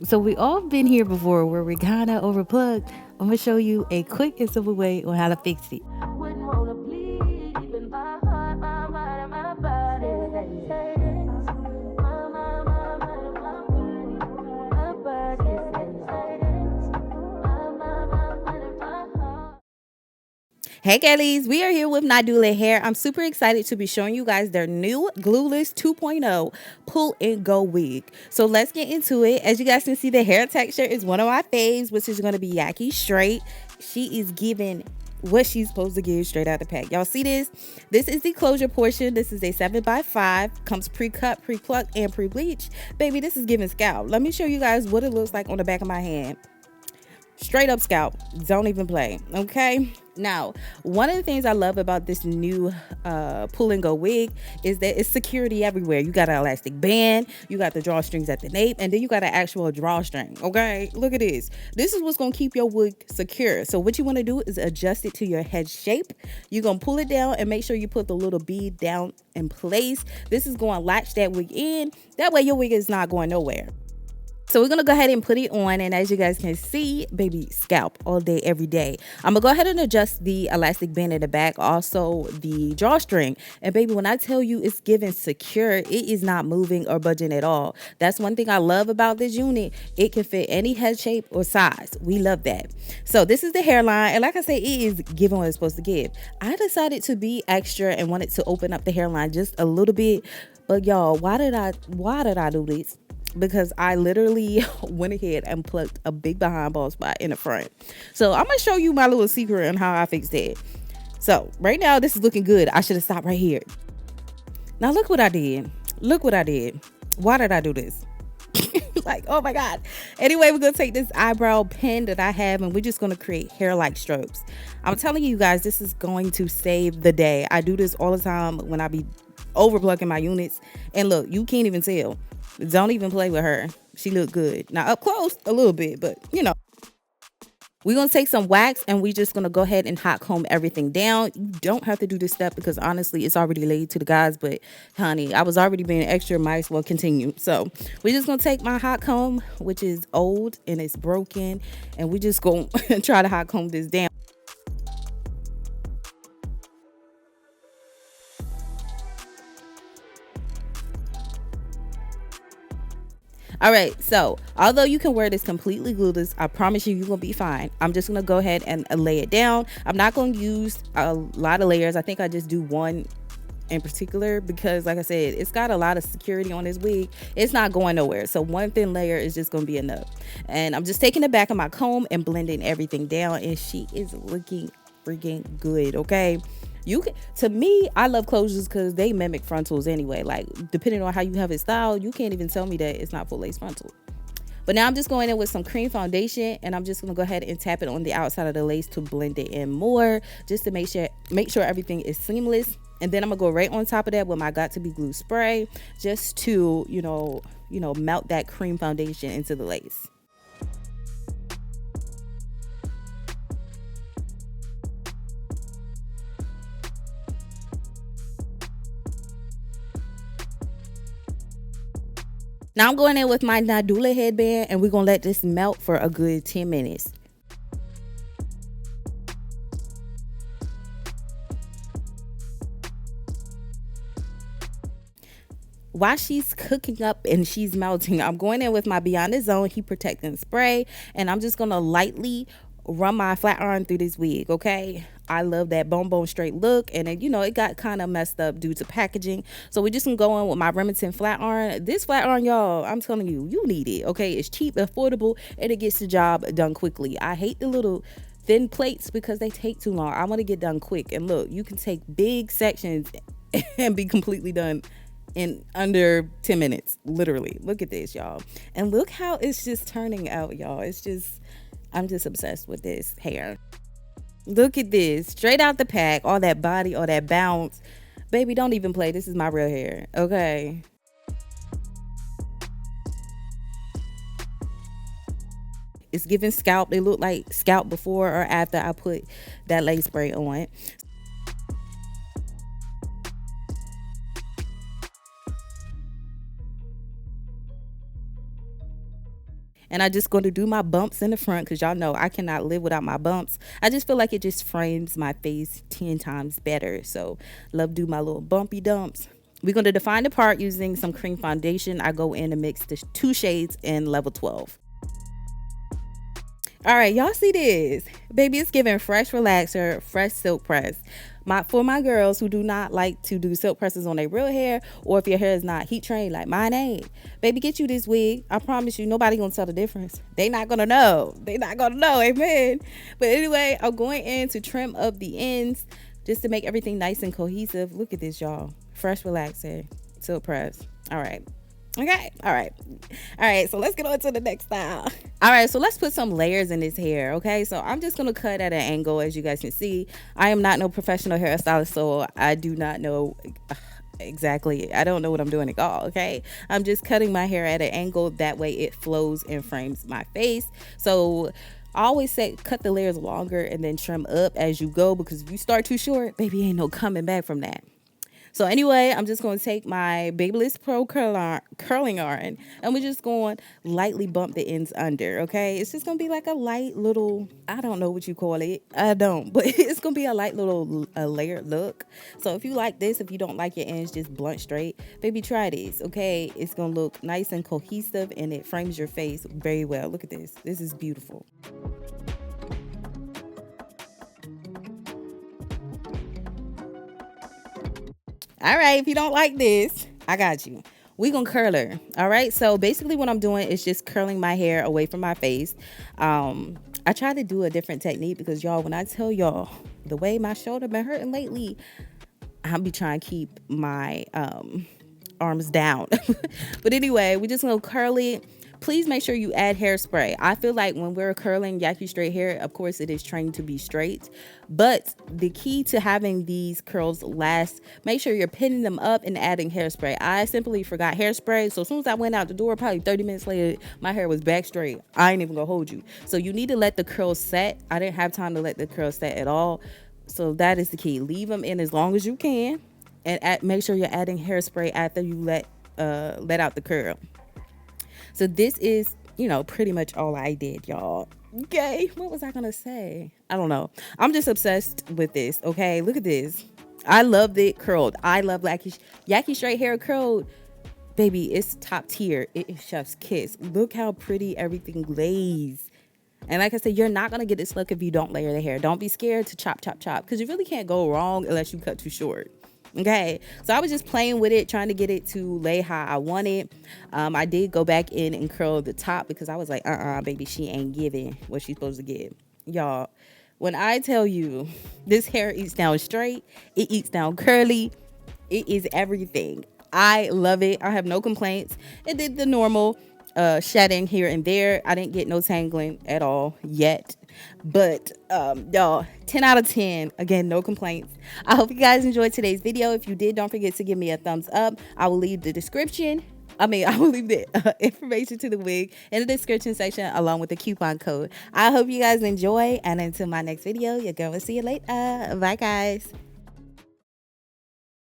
So we all been here before where we kinda overplugged. I'm gonna show you a quick and simple way on how to fix it. Hey girlies, we are here with Nadula Hair. I'm super excited to be showing you guys their new glueless 2.0 pull and go wig. So let's get into it. As you guys can see, the hair texture is one of my faves, which is going to be yaki straight. She is giving what she's supposed to give straight out the pack. Y'all see this? This is the closure portion. This is a 7x5. Comes pre-cut, pre-plucked, and pre-bleached. Baby, this is giving scalp. Let me show you guys what it looks like on the back of my hand. Straight up scalp. Don't even play. Okay. Now, one of the things I love about this new pull and go wig is that it's security everywhere. You got an elastic band, you got the drawstrings at the nape, and then you got an actual drawstring. Okay, look at this. This is what's gonna keep your wig secure. So what you want to do is adjust it to your head shape. You're gonna pull it down and make sure you put the little bead down in place. This is going to latch that wig in. That way your wig is not going nowhere. So we're gonna go ahead and put it on, and as you guys can see, baby, scalp all day, every day. I'm gonna go ahead and adjust the elastic band in the back, also the drawstring. And baby, when I tell you it's giving secure, it is not moving or budging at all. That's one thing I love about this unit. It can fit any head shape or size. We love that. So this is the hairline, and like I said, it is giving what it's supposed to give. I decided to be extra and wanted to open up the hairline just a little bit. But y'all, why did I do this? Because I literally went ahead and plucked a big behind bald spot in the front. So I'm gonna show you my little secret on how I fixed it. So right now this is looking good. I should have stopped right here. Now look what I did. Look what I did. Why did I do this? Like, oh my God. Anyway, we're gonna take this eyebrow pen that I have and we're just gonna create hair-like strokes. I'm telling you guys, this is going to save the day. I do this all the time when I be overplucking my units. And look, you can't even tell. Don't even play with her. She look good. Now up close a little bit, but you know. We're going to take some wax and we're just going to go ahead and hot comb everything down. You don't have to do this step because honestly, it's already laid to the guys. But honey, I was already being extra, might as well continue. So we're just going to take my hot comb, which is old and it's broken. And we're just going to try to hot comb this down. All right, so although you can wear this completely glueless, I promise you're gonna be fine. I'm just gonna go ahead and lay it down. I'm not gonna use a lot of layers. I think I just do one in particular because like I said, it's got a lot of security on this wig. It's not going nowhere. So one thin layer is just gonna be enough. And I'm just taking the back of my comb and blending everything down, and she is looking freaking good, okay? You can, to me, I love closures because they mimic frontals anyway. Like, depending on how you have it styled, you can't even tell me that it's not full lace frontal. But now I'm just going in with some cream foundation, and I'm just gonna go ahead and tap it on the outside of the lace to blend it in more, just to make sure everything is seamless. And then I'm gonna go right on top of that with my Got to Be glue spray, just to you know melt that cream foundation into the lace. Now I'm going in with my Nadula headband and we're going to let this melt for a good 10 minutes. While she's cooking up and she's melting, I'm going in with my Beyond the Zone Heat Protecting Spray, and I'm just going to lightly run my flat iron through this wig, okay? I love that bone straight look, and it, it got kind of messed up due to packaging. So we're just gonna go in with my Remington flat iron. This flat iron, y'all, I'm telling you, you need it, okay? It's cheap, affordable, and it gets the job done quickly. I hate the little thin plates because they take too long. I want to get done quick. And look, you can take big sections and be completely done in under 10 minutes, literally. Look at this, y'all. And look how it's just turning out, y'all. It's just, I'm just obsessed with this hair. Look at this, straight out the pack, all that body, all that bounce. Baby, don't even play. This is my real hair, okay? It's giving scalp. They look like scalp before or after I put that lace spray on. And I'm just going to do my bumps in the front because y'all know I cannot live without my bumps. I just feel like it just frames my face 10 times better. So love do my little bumpy dumps. We're going to define the part using some cream foundation. I go in and mix the 2 shades in level 12. All right, y'all see this? Baby, it's giving fresh relaxer, fresh silk press. For my girls who do not like to do silk presses on their real hair, or if your hair is not heat trained like mine ain't, baby, get you this wig. I promise you, nobody gonna tell the difference. They not gonna know. They not gonna know, amen. But anyway, I'm going in to trim up the ends just to make everything nice and cohesive. Look at this, y'all. Fresh relaxer, silk press. All right. Okay. All right. So let's get on to the next style. All right. So let's put some layers in this hair. Okay. So I'm just going to cut at an angle. As you guys can see, I am not no professional hairstylist, so I do not know exactly. I don't know what I'm doing at all. Okay. I'm just cutting my hair at an angle. That way it flows and frames my face. So I always say cut the layers longer and then trim up as you go, because if you start too short, baby, ain't no coming back from that. So anyway, I'm just going to take my Beauties Pro curling iron, and we're just going to lightly bump the ends under, okay? It's just going to be like a light little, I don't know what you call it. I don't, but it's going to be a light little layered look. So if you like this, if you don't like your ends just blunt straight, baby, try this, okay? It's going to look nice and cohesive, and it frames your face very well. Look at this. This is beautiful. All right, if you don't like this, I got you. We gonna curl her. All right, so basically what I'm doing is just curling my hair away from my face. I try to do a different technique because y'all, when I tell y'all the way my shoulder been hurting lately, I'll be trying to keep my arms down. But anyway, we're just gonna curl it. Please make sure you add hairspray. I feel like when we're curling yaki straight hair, of course it is trained to be straight, but the key to having these curls last, make sure you're pinning them up and adding hairspray. I simply forgot hairspray, so as soon as I went out the door, probably 30 minutes later, my hair was back straight. I ain't even gonna hold you. So you need to let the curls set. I didn't have time to let the curls set at all. So that is the key. Leave them in as long as you can, and make sure you're adding hairspray after you let out the curl. So this is, pretty much all I did, y'all. Okay, what was I gonna say? I don't know. I'm just obsessed with this, okay? Look at this. I loved it curled. I love yaki straight hair curled. Baby, it's top tier. It is chef's kiss. Look how pretty everything lays. And like I said, you're not gonna get this look if you don't layer the hair. Don't be scared to chop, because you really can't go wrong unless you cut too short. Okay, so I was just playing with it, trying to get it to lay how I want it. I did go back in and curl the top because I was like, baby, she ain't giving what she's supposed to give. Y'all, when I tell you this hair eats down straight, it eats down curly, it is everything. I love it. I have no complaints. It did the normal shedding here and there. I didn't get no tangling at all yet. But y'all, 10 out of 10. Again, no complaints. I hope you guys enjoyed today's video. If you did, don't forget to give me a thumbs up. I will leave the information to the wig in the description section along with the coupon code. I hope you guys enjoy, and until my next video, you're going to see you later. Bye guys.